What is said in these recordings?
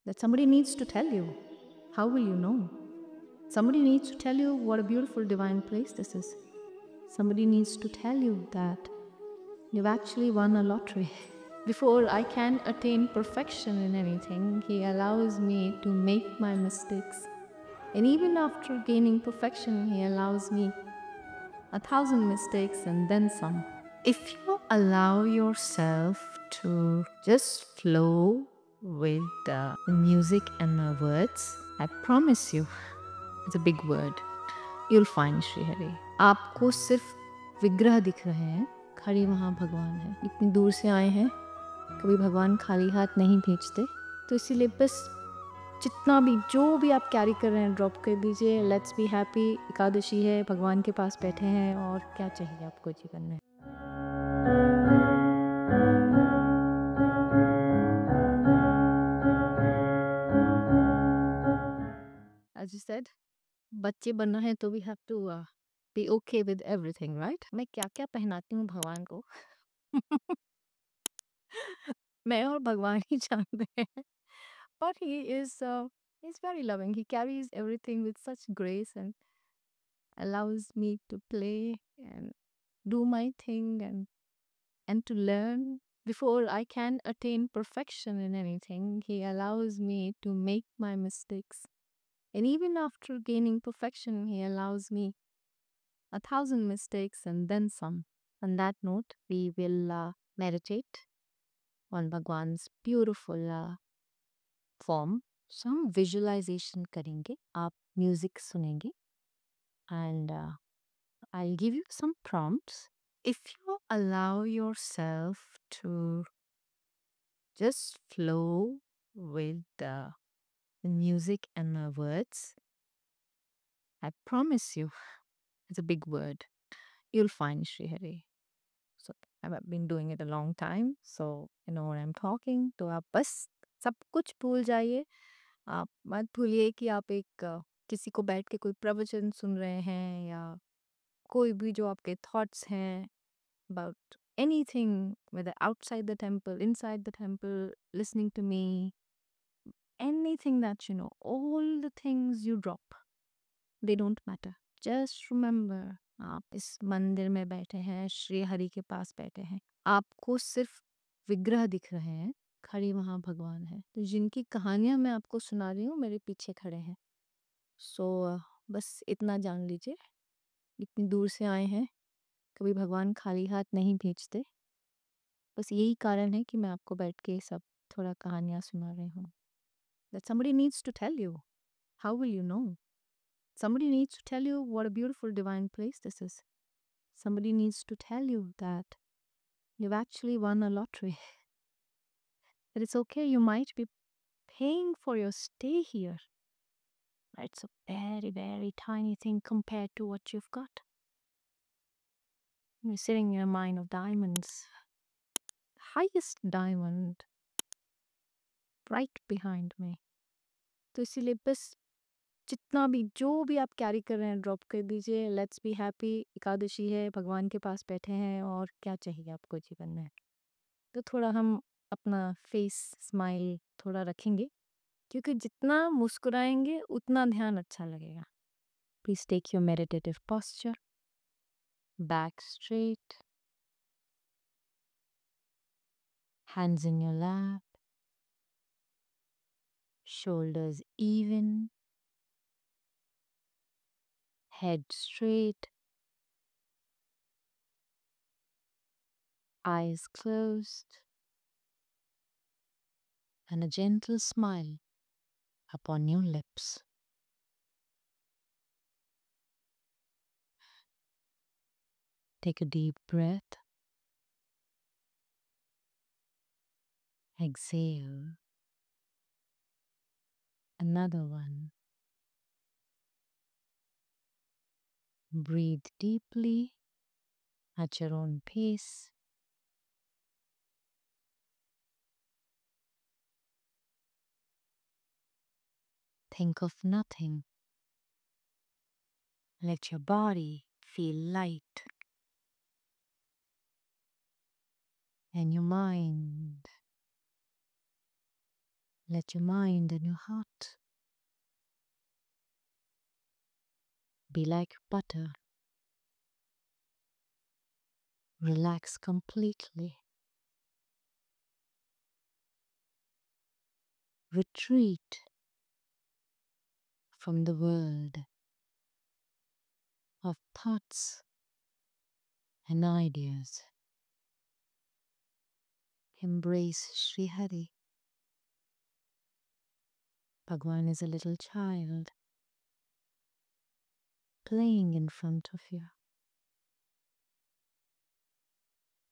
that somebody needs to tell you. How will you know? Somebody needs to tell you what a beautiful divine place this is. Somebody needs to tell you that you've actually won a lottery. Before I can attain perfection in anything, He allows me to make my mistakes. And even after gaining perfection, He allows me 1,000 mistakes and then some. If you allow yourself to just flow with the music and the words, I promise you, it's a big word, you'll find Shri Hari. आपको सिर्फ विग्रह दिख रहे हैं, खड़ी वहाँ भगवान है. इतनी दूर से आए हैं, कभी भगवान खाली हाथ नहीं भेजते. तो इसीलिए बस जितना भी जो भी आप कैरी कर रहे हैं ड्रॉप कर दीजिए. Let's be happy. एकादशी है, भगवान के पास बैठे हैं और क्या चाहिए आपको जीवन में. As you said, बच्चे बनना है तो we have to be okay with everything, right? मैं क्या क्या पहनाती हूँ भगवान को मैं और भगवान ही जानते हैं. But he's very loving. He carries everything with such grace and allows me to play and do my thing and to learn. Before I can attain perfection in anything, He allows me to make my mistakes. And even after gaining perfection, He allows me 1,000 mistakes and then some. On that note, we will meditate on Bhagwan's beautiful form. So हम visualization करेंगे, आप music सुनेंगे, and I'll give you some prompts. If you allow yourself to just flow with the music and the words, I promise you, it's a big word, you'll find Shri Hari. So I've been doing it a long time, so you know what I'm talking. तो आप बस सब कुछ भूल जाइए. आप मत भूलिए कि आप एक किसी को बैठ के कोई प्रवचन सुन रहे हैं या कोई भी जो आपके thoughts हैं about anything, whether outside the temple, inside the temple, listening to me, anything that you know, all the things you drop, they don't matter. Just remember, आप इस मंदिर में बैठे हैं, श्री हरि के पास बैठे हैं. आपको सिर्फ विग्रह दिख रहे हैं, खड़ी वहाँ भगवान है. तो जिनकी कहानियां मैं आपको सुना रही हूँ मेरे पीछे खड़े हैं. सो बस इतना जान लीजिए, इतनी दूर से आए हैं, कभी भगवान खाली हाथ नहीं भेजते. बस यही कारण है कि मैं आपको बैठ के सब थोड़ा कहानियां सुना रही हूँ. That somebody needs to tell you. How will you know? Somebody needs to tell you what a beautiful divine place this is. Somebody needs to tell you that you've actually won a lottery. That it's okay, you might be paying for your stay here. It's a very, very tiny thing compared to what you've got. You're sitting in a mine of diamonds. Highest diamond right behind me. तो इसीलिए बस जितना भी जो भी आप carry कर रहे हैं ड्रॉप कर दीजिए. Let's be happy. एकादशी है, भगवान के पास बैठे हैं और क्या चाहिए आपको जीवन में. तो थोड़ा हम अपना फेस स्माइल थोड़ा रखेंगे, क्योंकि जितना मुस्कुराएंगे उतना ध्यान अच्छा लगेगा. Please take your meditative posture, back straight, hands in your lap, shoulders even, head straight, eyes closed, and a gentle smile upon your lips. Take a deep breath. Exhale. Another one. Breathe deeply at your own pace. Think of nothing. Let your body feel light and your mind Let your mind and your heart be like butter. Relax completely. Retreat from the world of thoughts and ideas. Embrace Sri Hari. Bhagwan is a little child playing in front of you.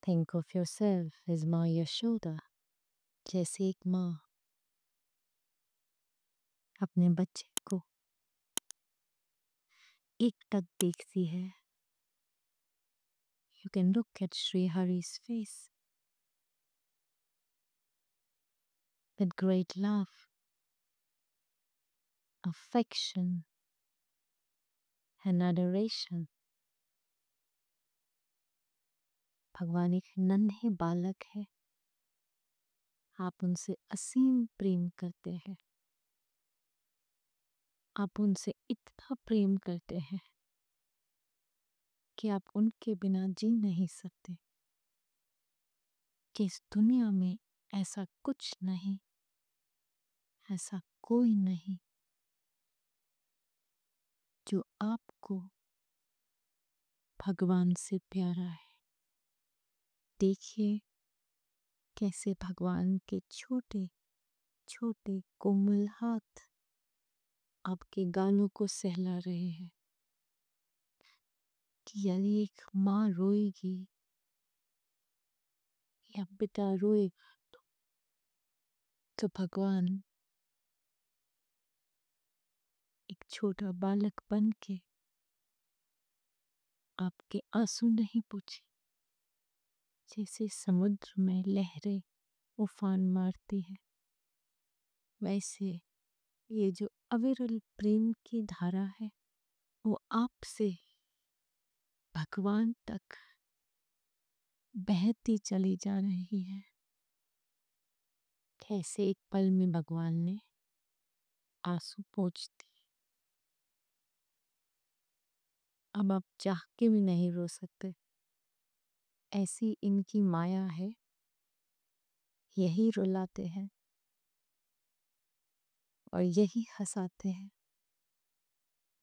Think of yourself as माँ यशोदा, जैसे एक माँ अपने बच्चे को एकटक देखती है. You can look at Sri Hari's face with great love, affection, and adoration. भगवान एक नन्हे बालक है. आप उनसे असीम प्रेम करते हैं. आप उनसे इतना प्रेम करते हैं कि आप उनके बिना जी नहीं सकते. कि इस दुनिया में ऐसा कुछ नहीं, ऐसा कोई नहीं जो आपको भगवान से प्यारा है. देखिए कैसे भगवान के छोटे छोटे कोमल हाथ आपके गालों को सहला रहे हैं. कि यदि एक माँ रोएगी या पिता रोएगा तो भगवान एक छोटा बालक बन के आपके आंसू नहीं पोंछे. जैसे समुद्र में लहरें उफान मारती है, वैसे ये जो अविरल प्रेम की धारा है वो आपसे भगवान तक बहती चली जा रही है. कैसे एक पल में भगवान ने आंसू पोंछ दिए. अब आप चाह के भी नहीं रो सकते. ऐसी इनकी माया है. यही रुलाते हैं और यही हंसाते हैं.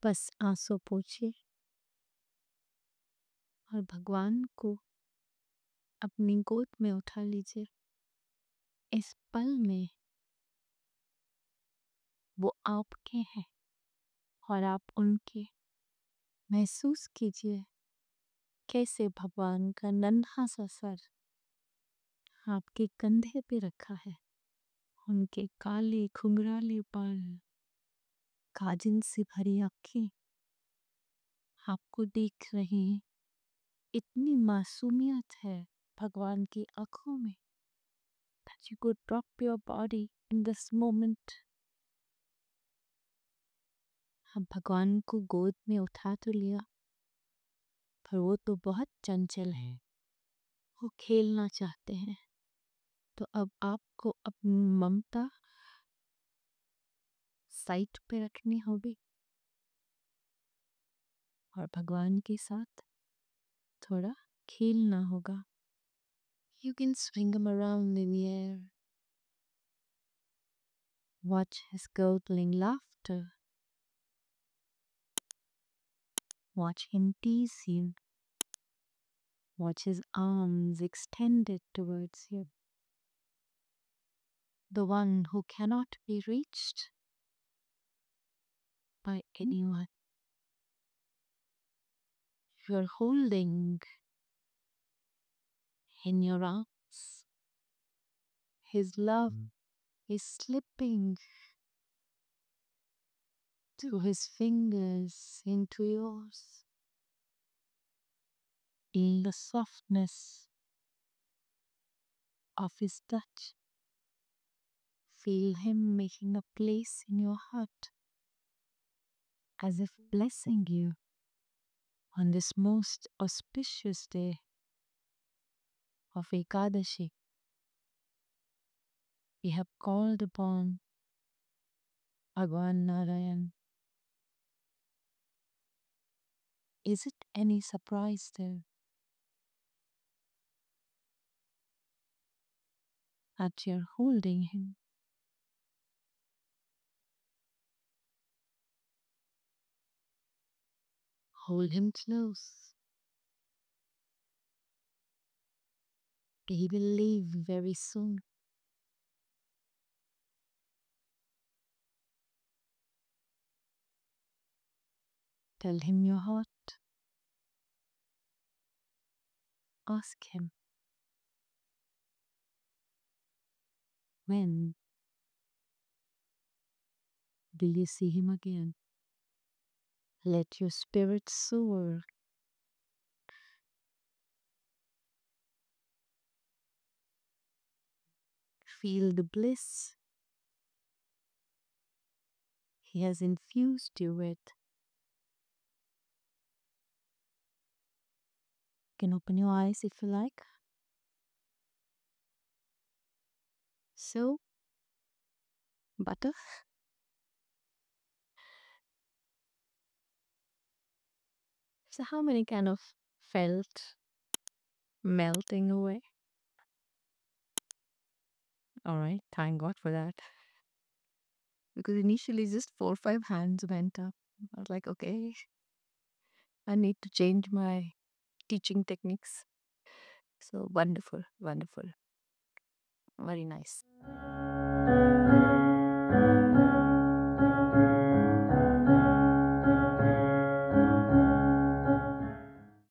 बस आंसू पोंछिए और भगवान को अपनी गोद में उठा लीजिए. इस पल में वो आपके हैं और आप उनके. महसूस कीजिए कैसे भगवान का नन्हा सा सर आपके कंधे पे रखा है. उनके काले घुंघराले बाल, काजल से भरी आंखें आपको देख रही हैं. इतनी मासूमियत है भगवान की आंखों में that you could drop your body in this moment. अब भगवान को गोद में उठा तो लिया पर वो तो बहुत चंचल है. वो खेलना चाहते हैं. तो अब आपको अपनी ममता साइड पे रखनी होगी और भगवान के साथ थोड़ा खेलना होगा. You can swing him around in the air. Watch his gurgling laughter. Watch him tease you. Watch his arms extended towards you. The one who cannot be reached by anyone. You're holding in your arms. His love is slipping through his fingers into yours. In the softness of his touch, feel him making a place in your heart as if blessing you on this most auspicious day of Ekadashi. We have called upon Bhagwan Narayan. Is it any surprise though that you're holding him? Hold him close. He will leave very soon. Tell him your heart. Ask him, when will you see him again? Let your spirit soar. Feel the bliss he has infused you with. You can open your eyes if you like. So, butter. So, how many kind of felt melting away? All right, thank God for that. Because initially just 4 or 5 hands went up. I was like, okay, I need to change my teaching techniques. So wonderful, wonderful, very nice.